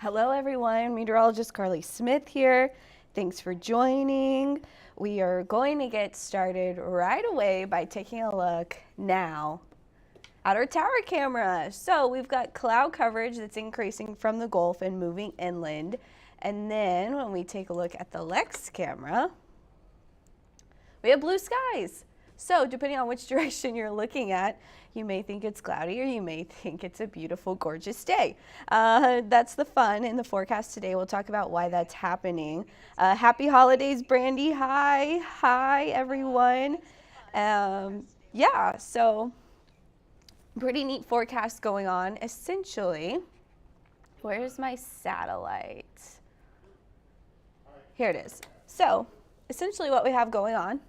Hello everyone, Meteorologist Carly Smith here. Thanks for joining. We are going to get started right away by taking a look now at our tower camera. So we've got cloud coverage that's increasing from the Gulf and moving inland. And then when we take a look at the Lex camera, we have blue skies. So depending on which direction you're looking at, you may think it's cloudy or you may think it's a beautiful, gorgeous day. That's the fun in the forecast today. We'll talk about why that's happening. Happy holidays, Brandy. Hi, everyone. Yeah, so pretty neat forecast going on. Essentially, where's my satellite? Here it is. So essentially what we have going on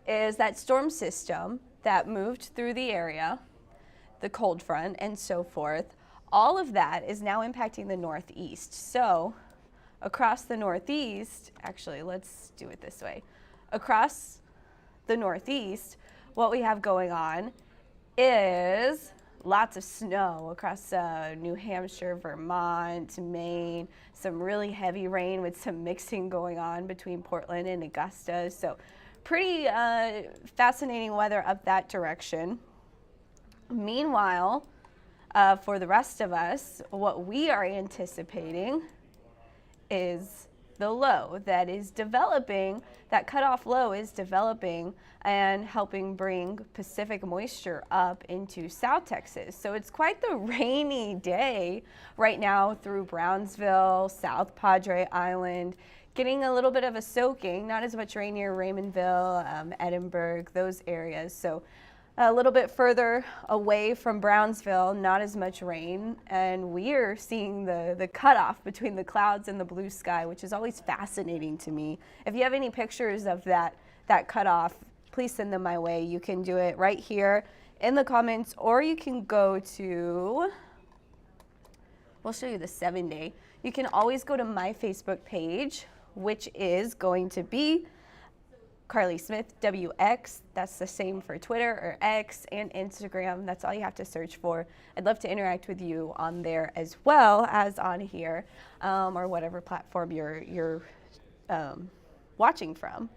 is that storm system that moved through the area, the cold front and so forth. All of that is now impacting the northeast. So across the northeast, actually let's do it this way. Across the northeast, what we have going on is lots of snow across New Hampshire, Vermont, Maine, some really heavy rain with some mixing going on between Portland and Augusta. So pretty fascinating weather up that direction. Meanwhile, for the rest of us, what we are anticipating is the low that is developing, that cutoff low is developing and helping bring Pacific moisture up into South Texas. So it's quite the rainy day right now through Brownsville, South Padre Island, getting a little bit of a soaking, not as much rain near Raymondville, Edinburgh, those areas. So a little bit further away from Brownsville, not as much rain. And we're seeing the cutoff between the clouds and the blue sky, which is always fascinating to me. If you have any pictures of that cutoff, please send them my way. You can do it right here in the comments, or you can go to, we'll show you the 7-day. You can always go to my Facebook page, which is going to be Carly Smith WX. That's the same for Twitter or X and Instagram. That's all you have to search for. I'd love to interact with you on there as well as on here, or whatever platform you're watching from.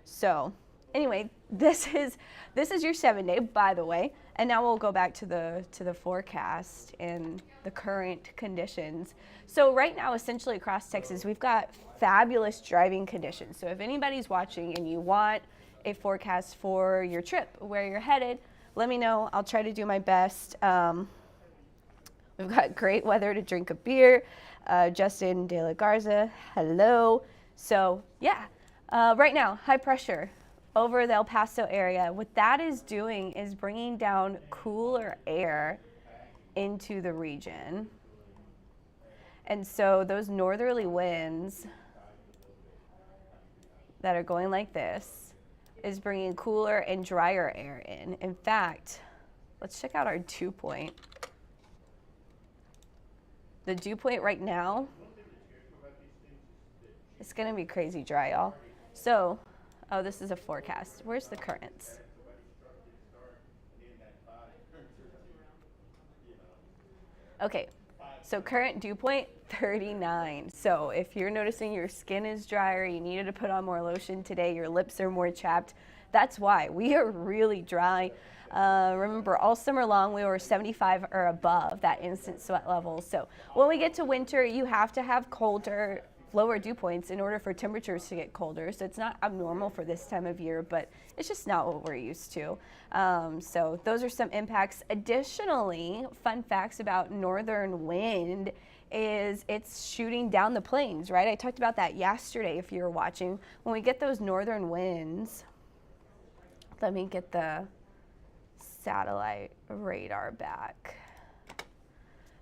So anyway, this is your 7-day, by the way. And now we'll go back to the forecast and the current conditions. So right now, essentially across Texas, we've got fabulous driving conditions. So if anybody's watching and you want a forecast for your trip, where you're headed, let me know. I'll try to do my best. We've got great weather to drink a beer. Justin De La Garza, hello. So yeah, right now, high pressure over the El Paso area. What that is doing is bringing down cooler air into the region. And so those northerly winds that are going like this is bringing cooler and drier air in. In fact, let's check out our dew point. The dew point right now, it's gonna be crazy dry, y'all. So, oh, this is a forecast. Where's the currents? Okay, so current dew point, 39. So if you're noticing your skin is drier, you needed to put on more lotion today, your lips are more chapped, that's why. We are really dry. Remember, all summer long, we were 75 or above that instant sweat level. So when we get to winter, you have to have colder, lower dew points in order for temperatures to get colder. So it's not abnormal for this time of year, but it's just not what we're used to. So those are some impacts. Additionally, fun facts about northern wind is it's shooting down the plains, right? I talked about that yesterday if you were watching. When we get those northern winds, let me get the satellite radar back.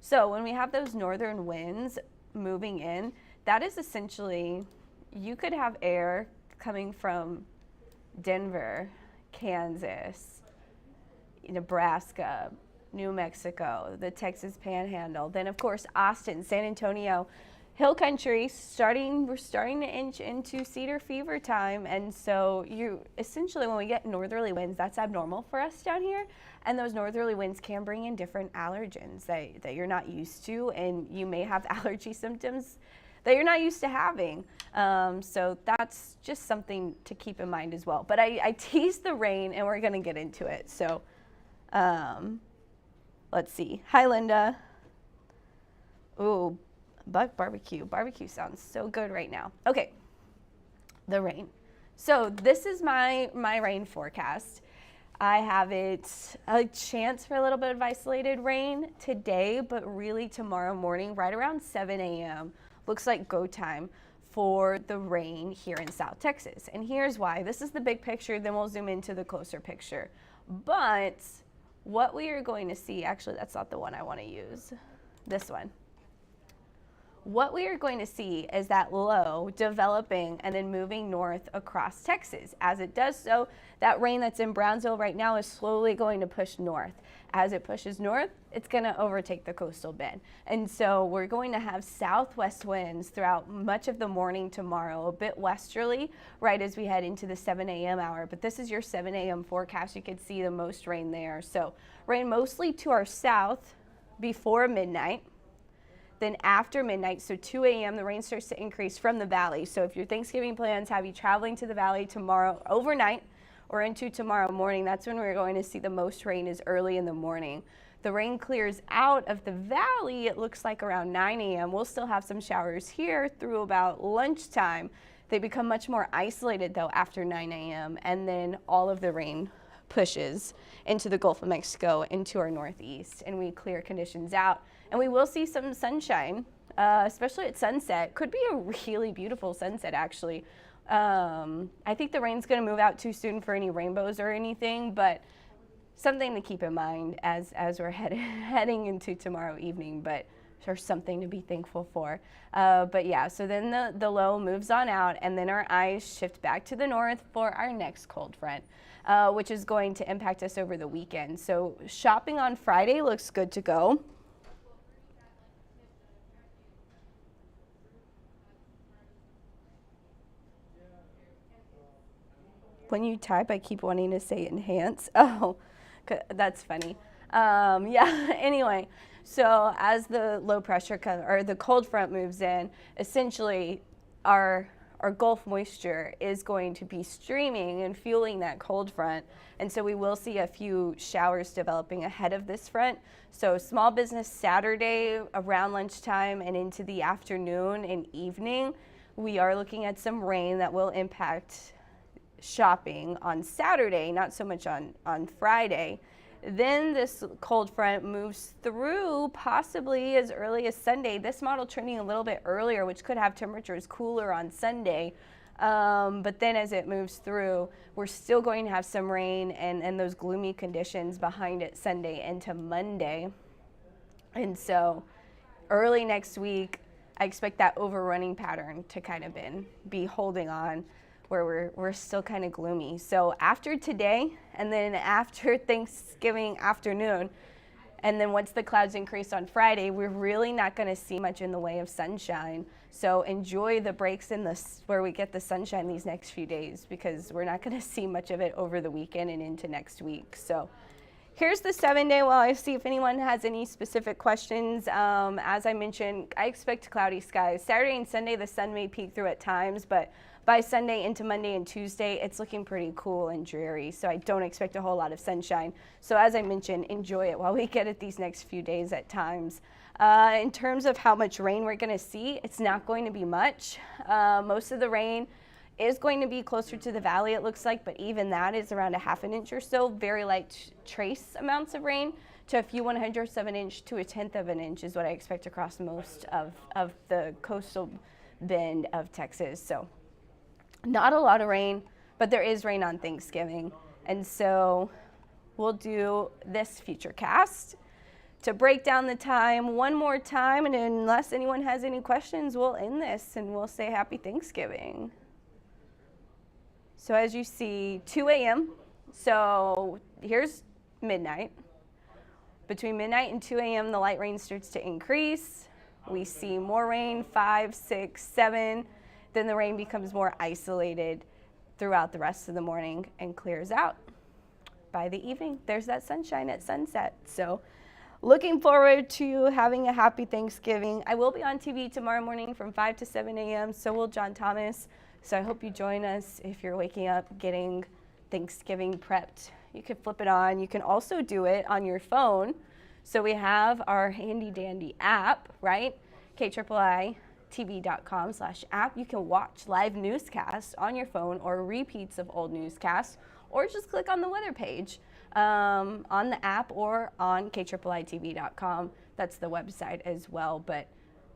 So when we have those northern winds moving in, that is essentially, you could have air coming from Denver, Kansas, Nebraska, New Mexico, the Texas Panhandle, then of course Austin, San Antonio, hill country, we're starting to inch into cedar fever time. And so essentially when we get northerly winds, that's abnormal for us down here. And those northerly winds can bring in different allergens that you're not used to, and you may have allergy symptoms that you're not used to having. So that's just something to keep in mind as well. But I teased the rain, and we're gonna get into it. So let's see. Hi, Linda. Ooh, Buck barbecue. Barbecue sounds so good right now. Okay, the rain. So this is my rain forecast. I have a chance for a little bit of isolated rain today, but really tomorrow morning, right around 7 a.m., looks like go time for the rain here in South Texas. And here's why. This is the big picture, then we'll zoom into the closer picture. But what we are going to see, actually, that's not the one I want to use, this one. What we are going to see is that low developing and then moving north across Texas. As it does so, that rain that's in Brownsville right now is slowly going to push north. As it pushes north, it's going to overtake the coastal bend. And so we're going to have southwest winds throughout much of the morning tomorrow, a bit westerly right as we head into the 7 a.m. hour. But this is your 7 a.m. forecast. You can see the most rain there. So rain mostly to our south before midnight. Then after midnight, so 2 a.m., the rain starts to increase from the valley. So if your Thanksgiving plans have you traveling to the valley tomorrow overnight or into tomorrow morning, that's when we're going to see the most rain is early in the morning. The rain clears out of the valley, it looks like around 9 a.m. We'll still have some showers here through about lunchtime. They become much more isolated, though, after 9 a.m., and then all of the rain pushes into the Gulf of Mexico, into our northeast, and we clear conditions out. And we will see some sunshine, especially at sunset. Could be a really beautiful sunset, actually. I think the rain's going to move out too soon for any rainbows or anything, but something to keep in mind as we're heading into tomorrow evening, but there's something to be thankful for. But yeah, so then the low moves on out, and then our eyes shift back to the north for our next cold front, which is going to impact us over the weekend. So shopping on Friday looks good to go. When you type, I keep wanting to say enhance. Oh, that's funny. Yeah, anyway, so as the low pressure or the cold front moves in, essentially our Gulf moisture is going to be streaming and fueling that cold front. And so we will see a few showers developing ahead of this front. So small business Saturday around lunchtime and into the afternoon and evening, we are looking at some rain that will impact shopping on Saturday, not so much on Friday. Then this cold front moves through possibly as early as Sunday. This model trending a little bit earlier, which could have temperatures cooler on Sunday. But then as it moves through, we're still going to have some rain and those gloomy conditions behind it Sunday into Monday. And so early next week, I expect that overrunning pattern to kind of be holding on, where we're still kind of gloomy. So after today, and then after Thanksgiving afternoon, and then once the clouds increase on Friday, we're really not going to see much in the way of sunshine. So enjoy the breaks where we get the sunshine these next few days, because we're not going to see much of it over the weekend and into next week. So here's the 7-day. Well, I see if anyone has any specific questions. As I mentioned, I expect cloudy skies. Saturday and Sunday, the sun may peek through at times, but by Sunday into Monday and Tuesday, it's looking pretty cool and dreary, so I don't expect a whole lot of sunshine. So as I mentioned, enjoy it while we get it these next few days at times. In terms of how much rain we're going to see, it's not going to be much. Most of the rain is going to be closer to the valley, it looks like, but even that is around a half an inch or so. Very light trace amounts of rain to a few 1/100 of an inch to a 1/10 of an inch is what I expect across most of the coastal bend of Texas. So not a lot of rain, but there is rain on Thanksgiving. And so we'll do this Futurecast to break down the time one more time. And unless anyone has any questions, we'll end this and we'll say Happy Thanksgiving. So as you see, 2 a.m. So here's midnight. Between midnight and 2 a.m., the light rain starts to increase. We see more rain, 5, 6, 7. Then the rain becomes more isolated throughout the rest of the morning and clears out. By the evening, there's that sunshine at sunset. So looking forward to having a happy Thanksgiving. I will be on TV tomorrow morning from 5 to 7 a.m. So will John Thomas. So I hope you join us if you're waking up getting Thanksgiving prepped. You can flip it on. You can also do it on your phone. So we have our handy dandy app, right? KIIITV.com/app. You can watch live newscasts on your phone or repeats of old newscasts, or just click on the weather page on the app or on KIIITV.com. That's the website as well. But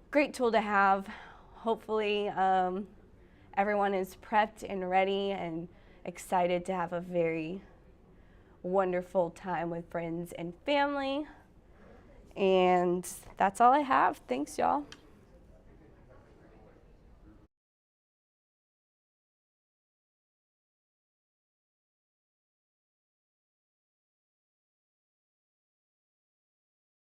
great tool to have. Hopefully everyone is prepped and ready and excited to have a very wonderful time with friends and family. And that's all I have. Thanks, y'all.